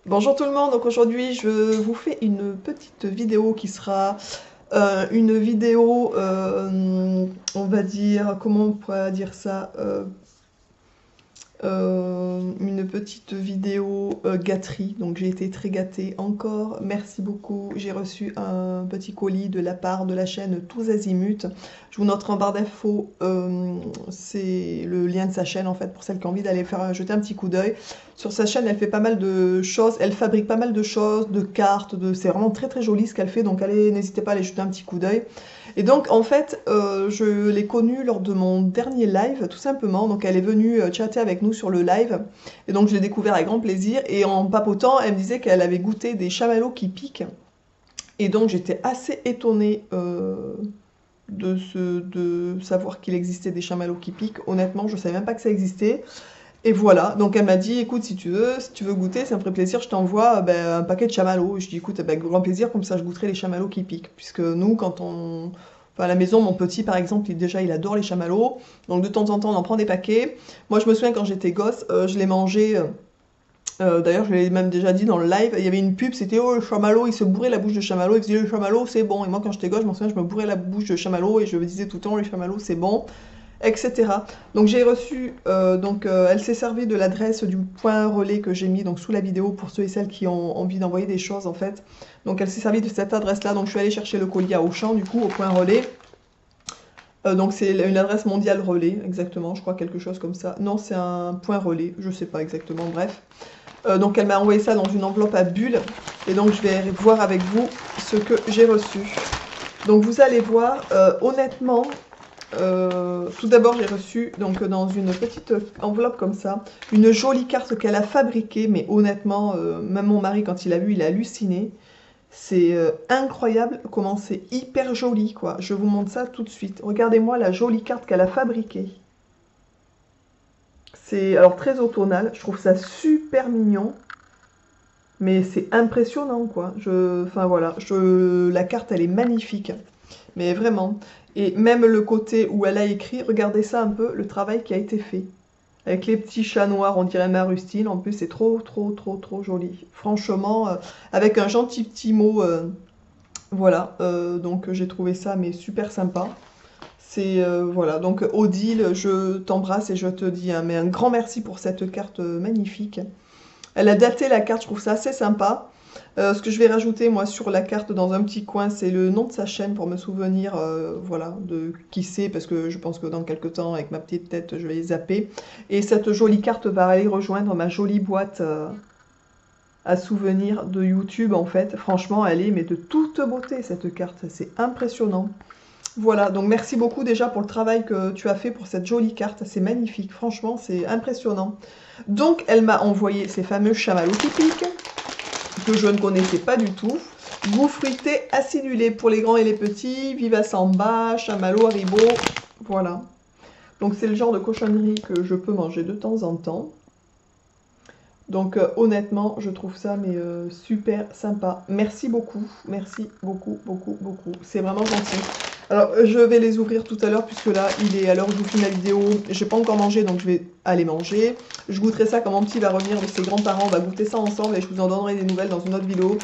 Bonjour tout le monde, donc aujourd'hui je vous fais une petite vidéo qui sera une vidéo, on va dire, comment on pourrait dire ça, une petite vidéo gâterie, donc j'ai été très gâtée encore, merci beaucoup, j'ai reçu un petit colis de la part de la chaîne Tous Azimuts, je vous noterai en barre d'infos, c'est le lien de sa chaîne en fait, pour celles qui ont envie d'aller faire jeter un petit coup d'œil. Sur sa chaîne elle fait pas mal de choses, elle fabrique pas mal de choses, de cartes, c'est vraiment très très joli ce qu'elle fait, donc allez, n'hésitez pas à aller jeter un petit coup d'œil. Et donc, en fait, je l'ai connue lors de mon dernier live, tout simplement. Donc, elle est venue chatter avec nous sur le live. Et donc, je l'ai découvert avec grand plaisir. Et en papotant, elle me disait qu'elle avait goûté des chamallows qui piquent. Et donc, j'étais assez étonnée de savoir qu'il existait des chamallows qui piquent. Honnêtement, je ne savais même pas que ça existait. Et voilà, donc elle m'a dit, écoute, si tu veux goûter, ça me ferait plaisir, je t'envoie un paquet de chamallows. Et je dis, écoute, avec grand plaisir, comme ça je goûterai les chamallows qui piquent. Puisque nous, enfin, à la maison, mon petit, par exemple, il adore les chamallows. Donc de temps en temps, on en prend des paquets. Moi, je me souviens quand j'étais gosse, je les mangeais. D'ailleurs, je l'ai même déjà dit dans le live, il y avait une pub, c'était oh le chamallow, il se bourrait la bouche de chamallow, il faisait le chamallow, c'est bon. Et moi, quand j'étais gosse, je m'en souviens, je me bourrais la bouche de chamallow et je me disais tout le temps, le chamallow, c'est bon, etc. Donc j'ai reçu, elle s'est servie de l'adresse du point relais que j'ai mis donc sous la vidéo pour ceux et celles qui ont envie d'envoyer des choses en fait. Donc elle s'est servie de cette adresse-là, donc je suis allée chercher le colis à Auchan du coup au point relais. Donc c'est une adresse mondiale relais, exactement, je crois quelque chose comme ça. Non, c'est un point relais, je sais pas exactement, bref. Donc elle m'a envoyé ça dans une enveloppe à bulles et donc je vais voir avec vous ce que j'ai reçu. Donc vous allez voir, honnêtement, tout d'abord, j'ai reçu donc dans une petite enveloppe comme ça, une jolie carte qu'elle a fabriquée, mais honnêtement, même mon mari, quand il a vu, il a halluciné. C'est incroyable comment c'est hyper joli, quoi. Je vous montre ça tout de suite. Regardez-moi la jolie carte qu'elle a fabriquée. C'est alors très automnal, je trouve ça super mignon, mais c'est impressionnant, quoi. Enfin voilà, la carte, elle est magnifique. Mais vraiment. Et même le côté où elle a écrit, regardez ça un peu, le travail qui a été fait. Avec les petits chats noirs, on dirait Marustine. En plus, c'est trop, trop, trop, trop joli. Franchement, avec un gentil petit mot, voilà. Donc, j'ai trouvé ça, mais super sympa. C'est, voilà. Donc, Odile, je t'embrasse et je te dis mais un grand merci pour cette carte magnifique. Elle a daté la carte, je trouve ça assez sympa. Ce que je vais rajouter moi sur la carte dans un petit coin, c'est le nom de sa chaîne pour me souvenir, voilà, de qui c'est, parce que je pense que dans quelques temps, avec ma petite tête, je vais les zapper. Et cette jolie carte va aller rejoindre ma jolie boîte à souvenirs de YouTube, en fait. Franchement, elle est mais de toute beauté, cette carte. C'est impressionnant. Voilà, donc merci beaucoup déjà pour le travail que tu as fait pour cette jolie carte. C'est magnifique, franchement, c'est impressionnant. Donc, elle m'a envoyé ces fameux chamallows typiques que je ne connaissais pas du tout. Goût fruité acidulé pour les grands et les petits. Viva Samba, chamallow, haribo. Voilà. Donc c'est le genre de cochonnerie que je peux manger de temps en temps. Donc honnêtement, je trouve ça mais super sympa. Merci beaucoup. Merci beaucoup, beaucoup, beaucoup. C'est vraiment gentil. Alors je vais les ouvrir tout à l'heure puisque là il est à l'heure où je vous filme la vidéo. J'ai pas encore mangé donc je vais aller manger. Je goûterai ça quand mon petit va revenir de ses grands-parents. On va goûter ça ensemble et je vous en donnerai des nouvelles dans une autre vidéo.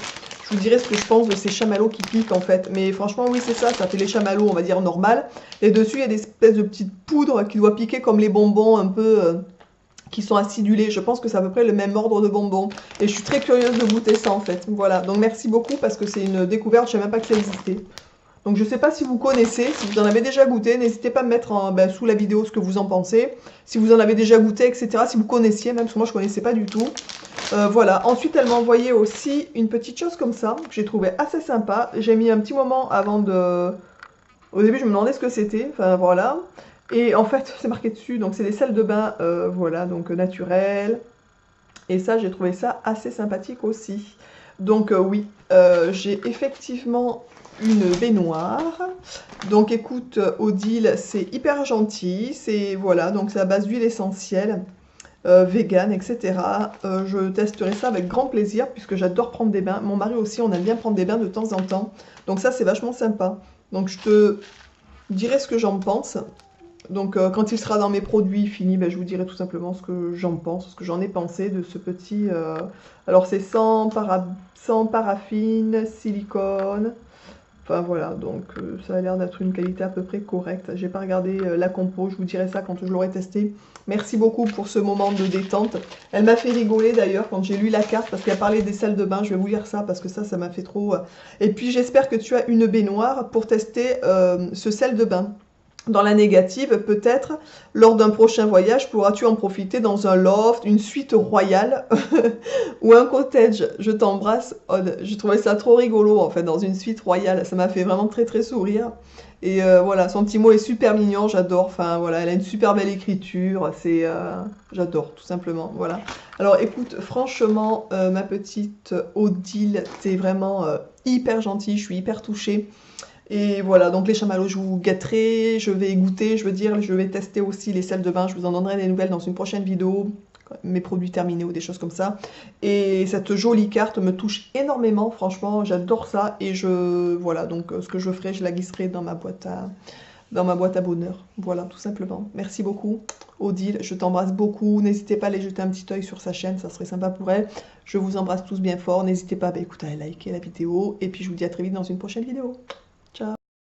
Je vous dirai ce que je pense de ces chamallows qui piquent en fait. Mais franchement oui c'est ça, ça fait les chamallows on va dire normal. Et dessus il y a des espèces de petites poudres qui doivent piquer comme les bonbons un peu... qui sont acidulés. Je pense que c'est à peu près le même ordre de bonbons. Et je suis très curieuse de goûter ça en fait. Voilà, donc merci beaucoup parce que c'est une découverte, je ne savais même pas que ça existait. Donc je ne sais pas si vous connaissez, si vous en avez déjà goûté, n'hésitez pas à me mettre sous la vidéo ce que vous en pensez. Si vous en avez déjà goûté, etc. Si vous connaissiez, même parce que moi je ne connaissais pas du tout. Voilà, ensuite elle m'a envoyé aussi une petite chose comme ça, que j'ai trouvé assez sympa. J'ai mis un petit moment avant de... Au début je me demandais ce que c'était, enfin voilà. Et en fait, c'est marqué dessus, donc c'est des sels de bain, voilà, donc naturels. Et ça, j'ai trouvé ça assez sympathique aussi. Donc oui, j'ai effectivement une baignoire. Donc écoute, Odile, c'est hyper gentil. C'est, voilà, donc c'est à base d'huile essentielle, vegan, etc. Je testerai ça avec grand plaisir, puisque j'adore prendre des bains. Mon mari aussi, on aime bien prendre des bains de temps en temps. Donc ça, c'est vachement sympa. Donc je te dirai ce que j'en pense. Donc quand il sera dans mes produits finis, ben, je vous dirai tout simplement ce que j'en pense, ce que j'en ai pensé de ce petit... Alors c'est sans paraffine, silicone. Enfin voilà, donc ça a l'air d'être une qualité à peu près correcte. J'ai pas regardé la compo, je vous dirai ça quand je l'aurai testé. Merci beaucoup pour ce moment de détente. Elle m'a fait rigoler d'ailleurs quand j'ai lu la carte parce qu'elle parlait des salles de bain. Je vais vous lire ça parce que ça m'a fait trop... Et puis j'espère que tu as une baignoire pour tester ce sel de bain. Dans la négative, peut-être, lors d'un prochain voyage, pourras-tu en profiter dans un loft, une suite royale ou un cottage. Je t'embrasse, Aude. Je trouvais ça trop rigolo, en fait, dans une suite royale. Ça m'a fait vraiment très, très sourire. Et voilà, son petit mot est super mignon, j'adore. Enfin, voilà, elle a une super belle écriture. J'adore, tout simplement. Voilà. Alors, écoute, franchement, ma petite Odile, t'es vraiment hyper gentille. Je suis hyper touchée. Et voilà, donc les chamallows, je vous gâterai, je vais goûter, je veux dire, je vais tester aussi les sels de bain, je vous en donnerai des nouvelles dans une prochaine vidéo, mes produits terminés ou des choses comme ça. Et cette jolie carte me touche énormément, franchement, j'adore ça. Et voilà, donc ce que je ferai, je la glisserai dans ma boîte à bonheur. Voilà, tout simplement. Merci beaucoup, Odile, je t'embrasse beaucoup. N'hésitez pas à aller jeter un petit œil sur sa chaîne, ça serait sympa pour elle. Je vous embrasse tous bien fort. N'hésitez pas, bah, écoute, à liker la vidéo. Et puis je vous dis à très vite dans une prochaine vidéo.